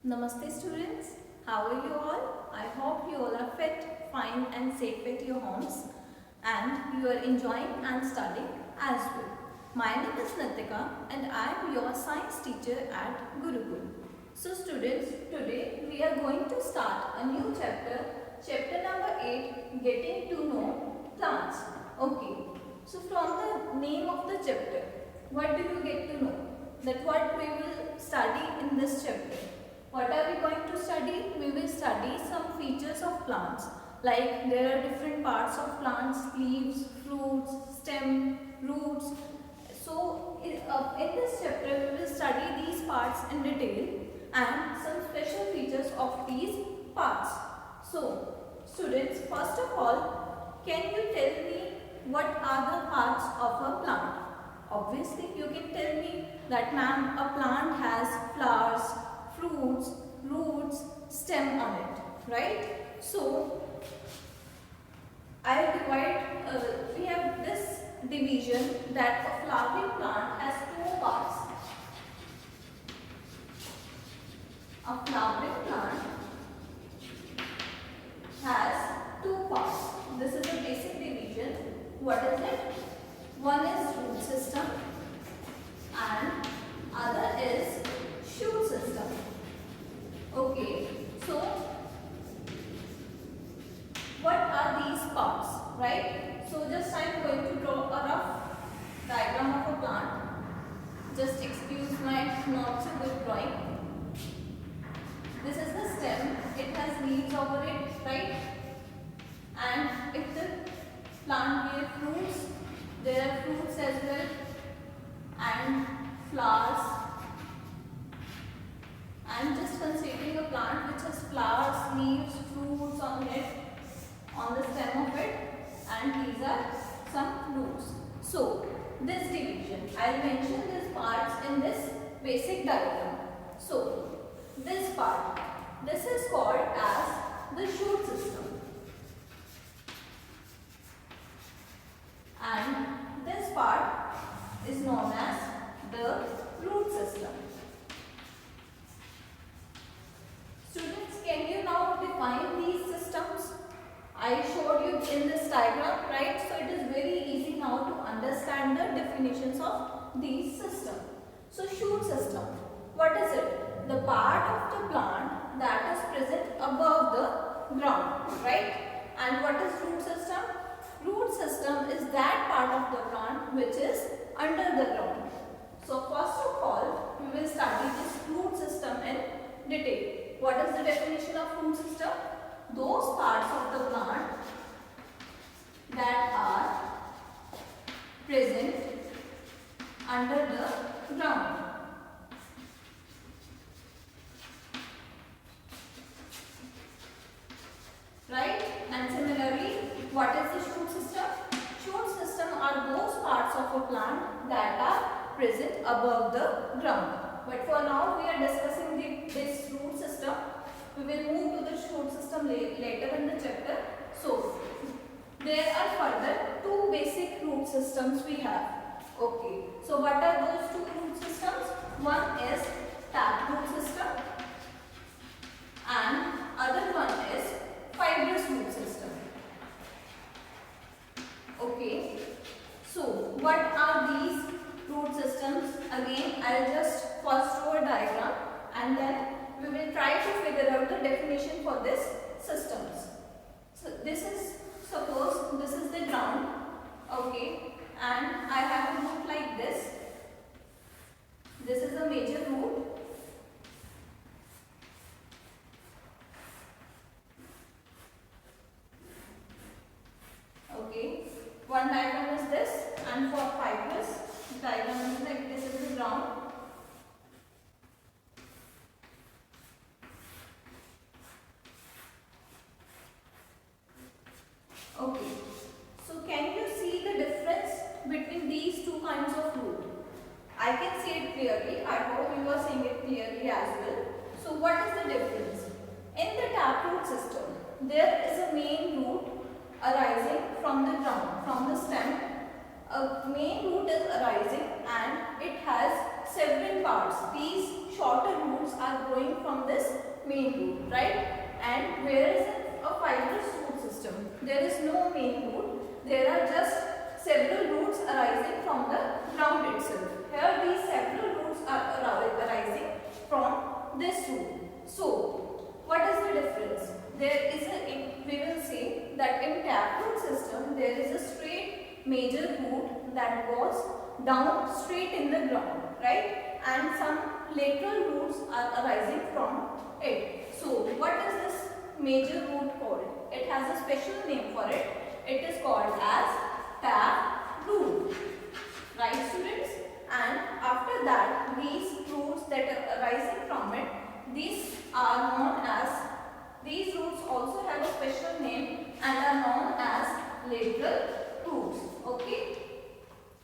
Namaste students, how are you all? I hope you all are fit, fine and safe at your homes and you are enjoying and studying as well. My name is Nitika and I am your science teacher at Gurukul. So students, today we are going to start a new chapter, chapter number 8, Getting to Know Plants. Okay, so from the name of the chapter, what do you get to know? That what we will study in this chapter. What are we going to study? We will study some features of plants. Like there are different parts of plants, leaves, fruits, stem, roots. So in this chapter we will study these parts in detail and some special features of these parts. So students, first of all, can you tell me what are the parts of a plant? Obviously you can tell me that ma'am, a plant has flowers, fruits, roots, stem on it, right? So we have this division that a flowering plant has two parts. A flowering plant has two parts. This is a basic division. What is it? One is root system and other is shoot system. Okay, so what are these parts, right? So just I am going to draw a rough diagram of a plant. Just excuse my not so good drawing. This is the stem. It has leaves over it, right? And if the plant gives fruits, there are fruits as well and flowers. I am just considering a plant which has flowers, leaves, fruits on it, on the stem of it, and these are some roots. So this division, I will mention these parts in this basic diagram. So this part, this is called as the shoot system. And this part is known as the root system. Students, can you now define these systems? I showed you in this diagram, right? So it is very easy now to understand the definitions of these systems. So shoot system, what is it? The part of the plant that is present above the ground, right? And what is root system? Root system is that part of the plant which is under the ground. So first of all, we will study this root system in detail. What is the definition of root system? Those parts of the plant that are present under the ground. Right? And similarly, what is the shoot system? Shoot system are those parts of a plant that are present above the ground. But for now, we are discussing this root system. We will move to the shoot system later in the chapter. So, there are further two basic root systems we have. Okay. So, what are those two root systems? One is taproot system and other one is fibrous root system. Okay. So, what are these root systems? Again, I will just first draw a diagram and then we will try to figure out the definition for this systems. So, this is, suppose this is the ground, okay, and I have a root like this. This is a major root. Okay, one diagram is this, and for fibrous diagram is like this is the ground. Okay, so can you see the difference between these two kinds of root? I can see it clearly. I hope you are seeing it clearly as well. So what is the difference? In the taproot system, there is a main root arising from the ground, from the stem. A main root is arising and it has several parts. These shorter roots are growing from this main root, right? And where is a fibrous root system? There is no main root. There are just several roots arising from the ground itself. Here these several roots are arising from this root. So, what is the difference? There is we will say that in taproot system there is a straight major root that goes down straight in the ground, right? And some lateral roots are arising from it. So, what is this major root called? It has a special name for it. It is called as tap root, right students? And after that, these roots that are arising from it, these are known as, these roots also have a special name and are known as lateral roots. Okay.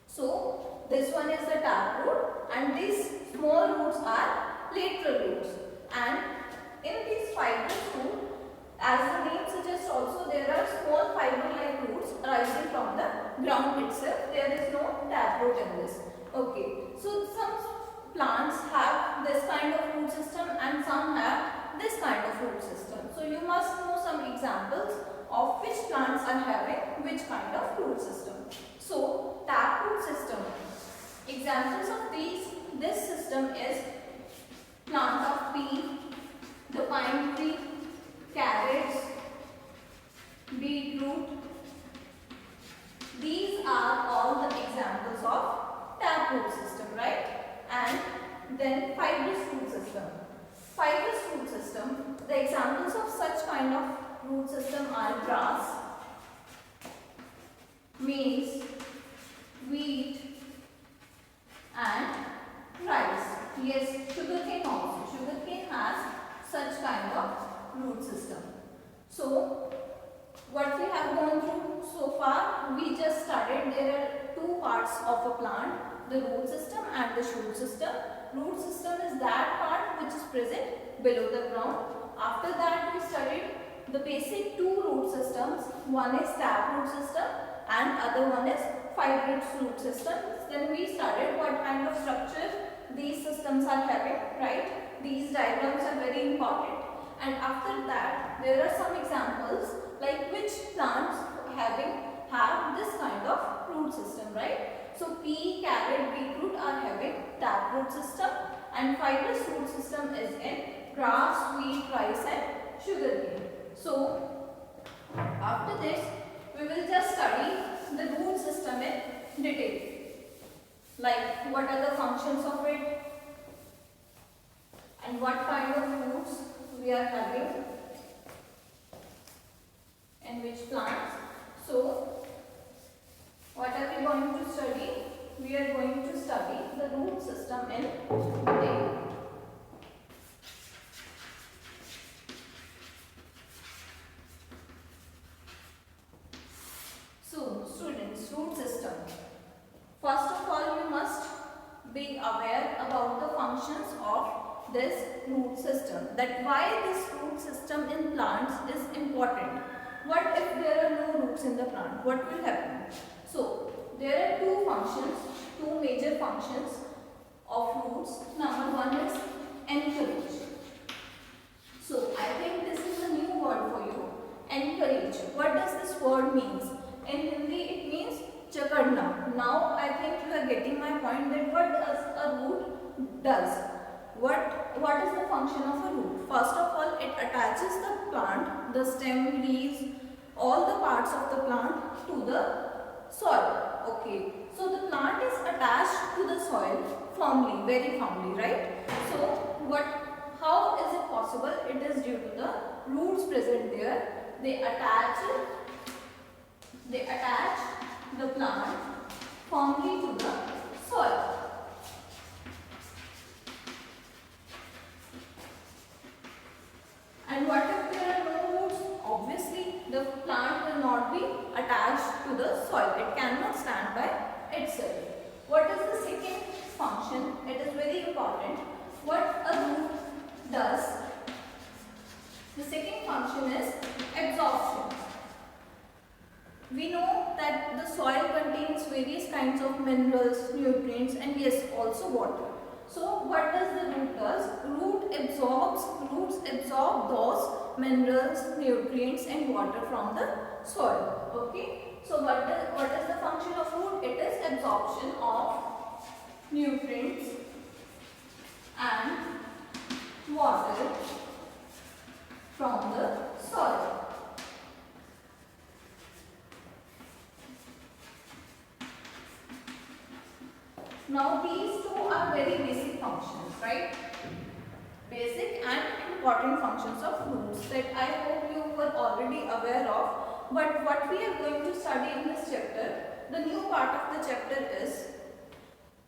So this one is the tap root and these small roots are lateral roots. And in these fibrous roots, as the name suggests also, there are small fiber-like roots arising from the ground itself. There is no taproot in this. Okay. So some plants have this kind of root system and some have this kind of root system. So you must know some examples of which plants are having which kind of root system. So taproot system. Examples of this system is plant of pea, the pine tree, carrots, beetroot. These are all the examples of taproot system, right? And then fibrous root system. Fibrous root system, the examples of such kind of root system are grass, maize, wheat and rice. Yes, sugarcane also. Sugarcane has such kind of root system. So, what we have gone through so far, we just studied there are two parts of a plant, the root system and the shoot system. Root system is that part which is present below the ground. After that, we studied the basic two root systems. One is taproot system and other one is fibrous root system. Then we studied what kind of structure these systems are having, right? These diagrams are very important. And after that, there are some examples like which plants have this kind of root system, right? So pea, carrot, beetroot are having taproot system and fibrous root system is in grass, wheat, rice and sugarcane. So after this, we will just study the root system in detail. Like what are the functions of it and what kind of roots we are having and which plants. So what are we going to study? We are going to study the root system in detail. So students, root system. First of all, you must be aware about the functions of this root system. That why this root system in plants is important. What if there are no roots in the plant? What will happen? So there are two major functions of roots. Number one is encourage. So I think this is a new word for you. Encourage. What does this word mean? In Hindi it means chakadna. Now I think you are getting my point that what does a root does. What is the function of a root? First of all, it attaches the plant, the stem, leaves, all the parts of the plant to the soil. Okay. So the plant is attached to the soil firmly, very firmly, right? So how is it possible? It is due to the roots present there. They attach the plant firmly to the soil. And what if there are no roots? Obviously, the plant will not be attached to the soil. It cannot stand by itself. What is the second function? It is very important. What a root does, the second function is absorption. We know that the soil contains various kinds of minerals, nutrients and yes, also water. So what does the root does? Roots absorb those minerals, nutrients and water from the soil. Okay. So what is the function of root? It is absorption of nutrients and water from the soil. Now these two are very basic functions, right? Basic and important functions of roots that I hope you were already aware of. But what we are going to study in this chapter, the new part of the chapter is,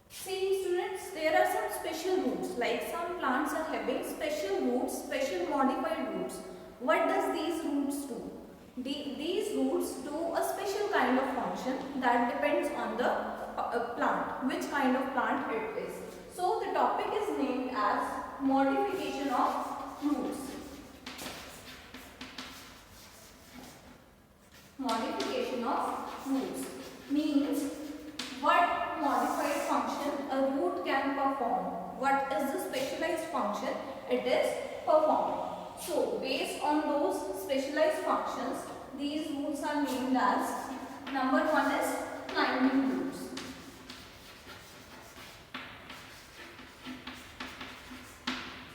see students, there are some special roots, like some plants are having special roots, special modified roots. What does these roots do? These roots do a special kind of function that depends on the plant, which kind of plant it is. So the topic is named as modification of roots. Modification of roots means what modified function a root can perform. What is the specialized function it is performed. So based on those specialized functions, these roots are named as, number one is climbing roots.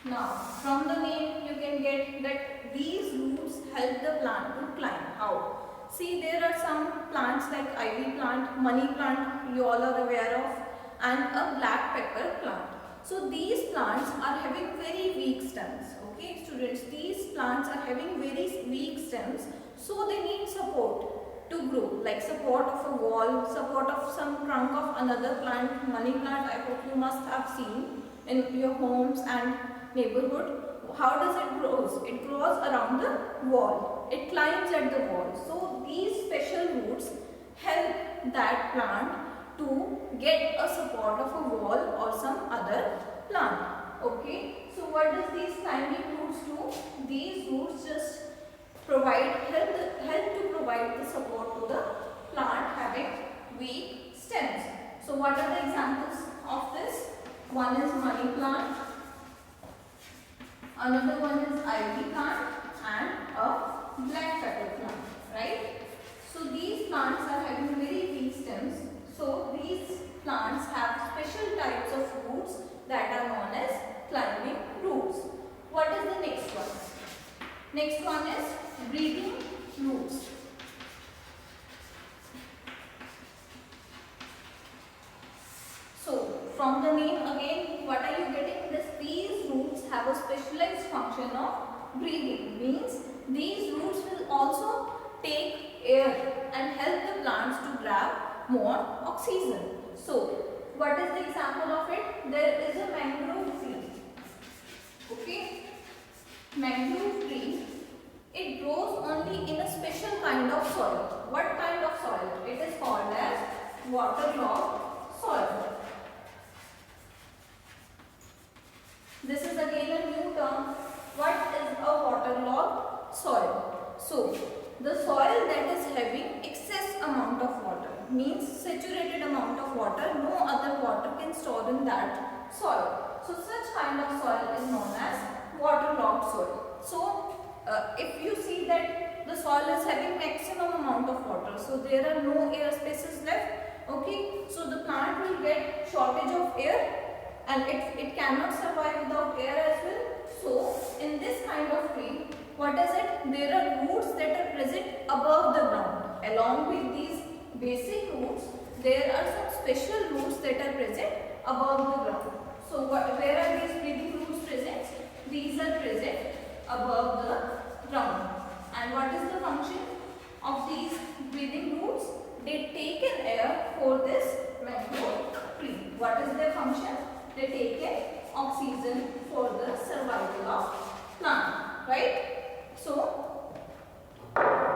Now, from the name you can get that these roots help the plant to climb. How? See, there are some plants like ivy plant, money plant, you all are aware of, and a black pepper plant. So these plants are having very weak stems. Okay, students, these plants are having very weak stems, so they need support to grow, like support of a wall, support of some trunk of another plant, money plant. I hope you must have seen in your homes and neighborhood. How does it grow? It grows around the wall. It climbs at the wall. So these special roots help that plant to get a support of a wall or some other plant. Okay. So what does these climbing roots do? These roots just help to provide the support to the plant having weak stems. So what are the examples of this? One is money plant. Another one is ivy plant and a black pepper plant, right? So these plants are having very weak stems. So these plants have special types of roots that are known as climbing roots. What is the next one? Next one is breathing roots. So from the name again, what are you getting? These roots have a specialized function of breathing. Means these roots will also take air and help the plants to grab more oxygen. So what is the example of it? There is a mangrove tree. Okay, mangrove tree. It grows only in a special kind of soil. What kind of soil? It is called as waterlogged soil. This is again a new term. What is a waterlogged soil? So, the soil that is having excess amount of water, means saturated amount of water, no other water can store in that soil. So, such kind of soil is known as waterlogged soil. So, if you see that the soil is having maximum amount of water, so there are no air spaces left, okay, so the plant will get shortage of air and it cannot survive without air as well. So in this kind of tree, what is it? There are roots that are present above the ground. Along with these basic roots, there are some special roots that are present above the ground. So where are these breathing roots present? These are present above the ground. And what is the function of these breathing roots? They take in air for this mangrove tree. What is their function? They take in oxygen for the survival of plant, right? So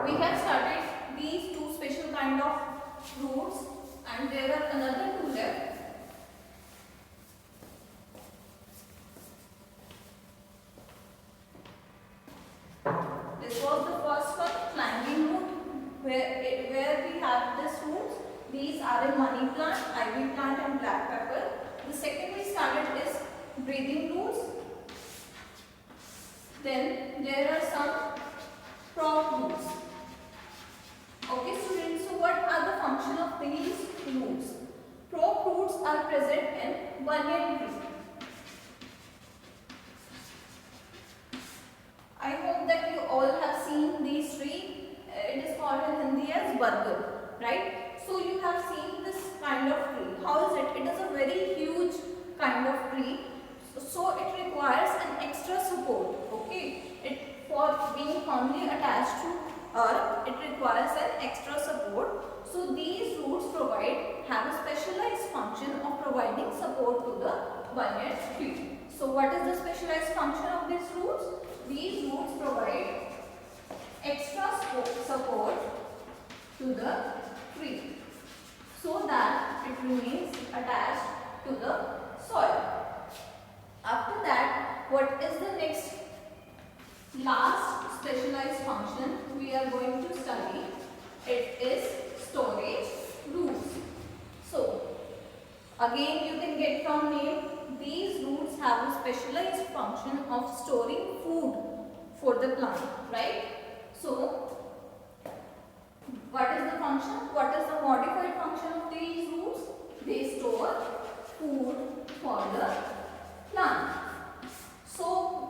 we have started these two special kind of roots and there are another two left. This was the first one, climbing root, where we have this roots. These are a money plant, ivy plant and black pepper. The second we started is breathing roots. Then there are some prop roots. Okay students, so what are the function of these roots? Prop roots are present in banyan tree. I hope that you all have seen these tree. It is called in Hindi as bargar, right? So you have seen this kind of tree. How is it? It is a very huge kind of tree. So it requires an extra support. Okay, for being firmly attached to earth, it requires an extra support. So these roots have a specialized function of providing support to the banyan tree. So what is the specialized function of these roots? These roots provide extra support to the tree so that it remains attached to the soil. After that, what is the next last specialized function we are going to study? It is storage roots. So again you can get from name, these roots have a specialized function of storing food for the plant, right? So what is the function? What is the modified function of these roots? They store food for the plant. So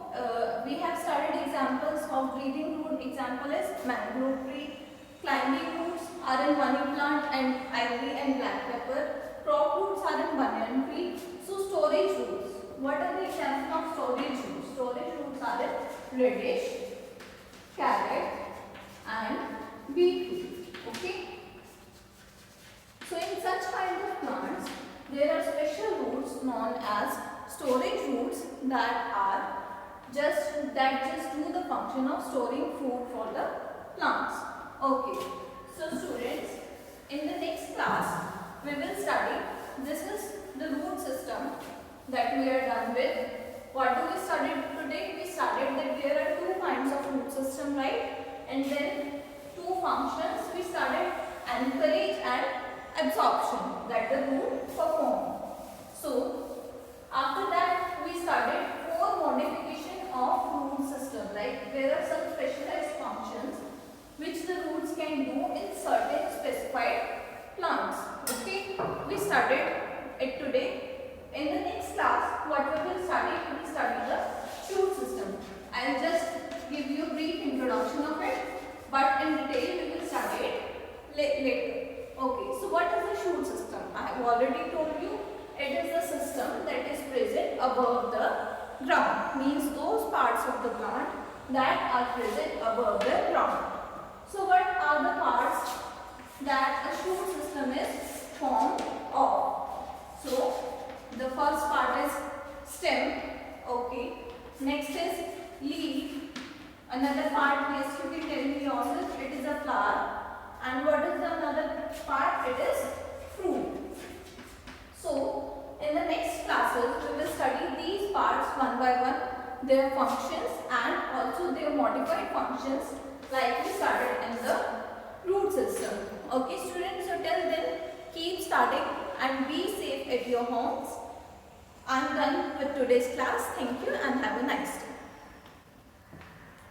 we have studied examples of breathing root. Example is mangrove tree. Climbing roots are in money plant and ivy and black pepper. Prop roots are in banyan tree. So storage roots. What are the examples of storage roots? Storage roots are in radish, carrot and beetroot. Okay. So in such kind of plants, there are special roots known as storage roots that just do the function of storing food for the plants. Okay. So students, in the next class, we will study, this is the root system that we are done with. What do we study today? We studied that there are two kinds of root system, right? And then two functions. We studied anchorage and absorption that the root perform. So after that we studied four modification of root system. Like there are some specialized functions which the roots can do in certain specified plants. Okay, we studied it today. In the next class, what we will study the shoot system. I will just give you a brief introduction of it, but in detail we will study it later. Okay, so what is the shoot system? I have already told you, it is the system that is present above the ground. Means those parts of the plant that are present above the ground. So what are the parts that a shoot system is formed of? So the first part is stem. Okay. Next is leaf. Another part, yes, you can tell me yourself, it is a flower. And what is the another part? It is fruit. So in the next classes we will study these parts one by one, their functions and also their modified functions like we started in the root system. Okay students, so till then keep studying and be safe at your homes. I am done with today's class. Thank you and have a nice day.